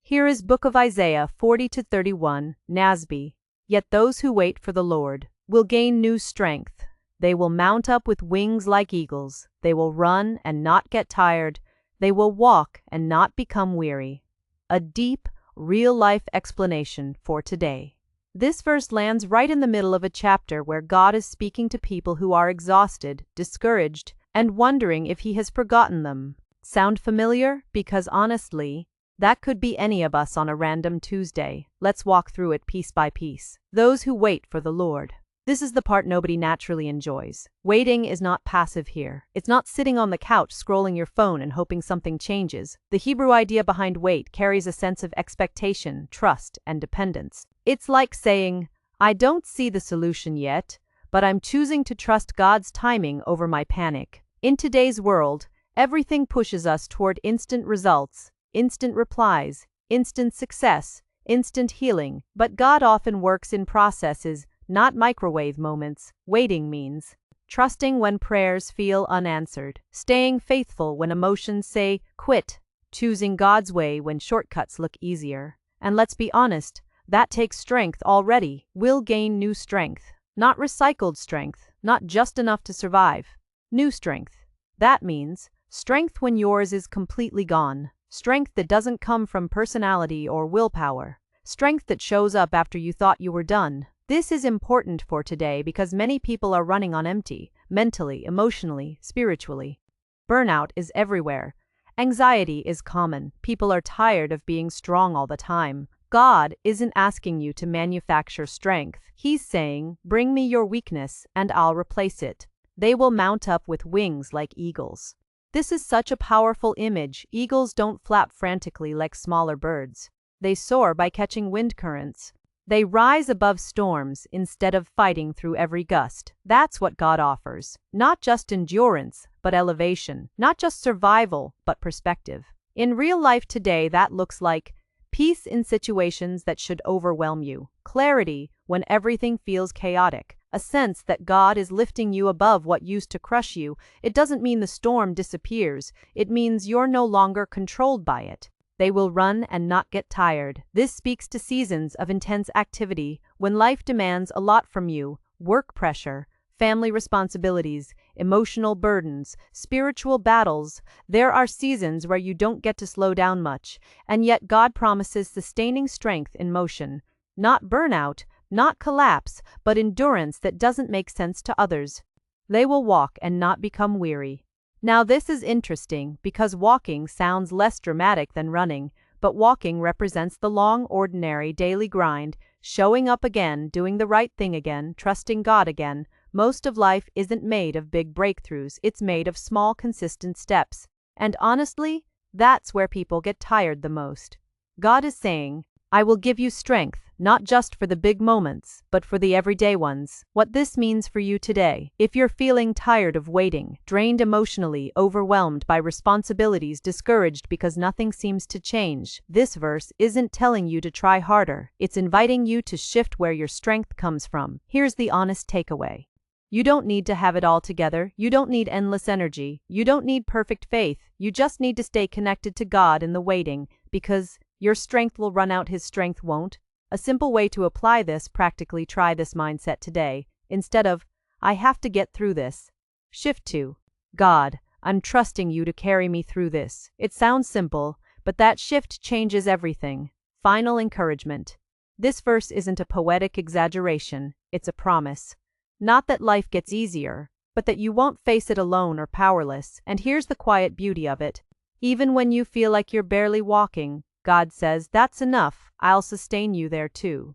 Here is Book of Isaiah 40-31, NASB. Yet those who wait for the Lord will gain new strength. They will mount up with wings like eagles. They will run and not get tired. They will walk and not become weary. A deep, real-life explanation for today. This verse lands right in the middle of a chapter where God is speaking to people who are exhausted, discouraged, and wondering if He has forgotten them. Sound familiar? Because honestly, that could be any of us on a random Tuesday. Let's walk through it piece by piece. Those who wait for the Lord. This is the part nobody naturally enjoys. Waiting is not passive here. It's not sitting on the couch scrolling your phone and hoping something changes. The Hebrew idea behind wait carries a sense of expectation, trust, and dependence. It's like saying, I don't see the solution yet, but I'm choosing to trust God's timing over my panic. In today's world, everything pushes us toward instant results, instant replies, instant success, instant healing, but God often works in processes, not microwave moments. Waiting means trusting when prayers feel unanswered, staying faithful when emotions say quit, choosing God's way when shortcuts look easier. And let's be honest, that takes strength already. We'll gain new strength, not recycled strength, not just enough to survive. New strength. That means strength when yours is completely gone. Strength that doesn't come from personality or willpower. Strength that shows up after you thought you were done. This is important for today because many people are running on empty, mentally, emotionally, spiritually. Burnout is everywhere. Anxiety is common. People are tired of being strong all the time. God isn't asking you to manufacture strength. He's saying, bring me your weakness and I'll replace it. They will mount up with wings like eagles. This is such a powerful image. Eagles don't flap frantically like smaller birds. They soar by catching wind currents. They rise above storms instead of fighting through every gust. That's what God offers. Not just endurance, but elevation. Not just survival, but perspective. In real life today, that looks like peace in situations that should overwhelm you. Clarity when everything feels chaotic. A sense that God is lifting you above what used to crush you. It doesn't mean the storm disappears. It means you're no longer controlled by it. They will run and not get tired. This speaks to seasons of intense activity, when life demands a lot from you: work pressure, family responsibilities, emotional burdens, spiritual battles. There are seasons where you don't get to slow down much, and yet God promises sustaining strength in motion. Not burnout, not collapse, but endurance that doesn't make sense to others. They will walk and not become weary. Now this is interesting because walking sounds less dramatic than running, but walking represents the long, ordinary, daily grind, showing up again, doing the right thing again, trusting God again. Most of life isn't made of big breakthroughs, it's made of small, consistent steps. And honestly, that's where people get tired the most. God is saying, I will give you strength, not just for the big moments, but for the everyday ones. What this means for you today. If you're feeling tired of waiting, drained emotionally, overwhelmed by responsibilities, discouraged because nothing seems to change, this verse isn't telling you to try harder. It's inviting you to shift where your strength comes from. Here's the honest takeaway. You don't need to have it all together. You don't need endless energy. You don't need perfect faith. You just need to stay connected to God in the waiting, because your strength will run out, His strength won't. A simple way to apply this: practically try this mindset today. Instead of, I have to get through this, shift to, God, I'm trusting you to carry me through this. It sounds simple, but that shift changes everything. Final encouragement. This verse isn't a poetic exaggeration, it's a promise. Not that life gets easier, but that you won't face it alone or powerless. And here's the quiet beauty of it. Even when you feel like you're barely walking, God says, that's enough, I'll sustain you there too.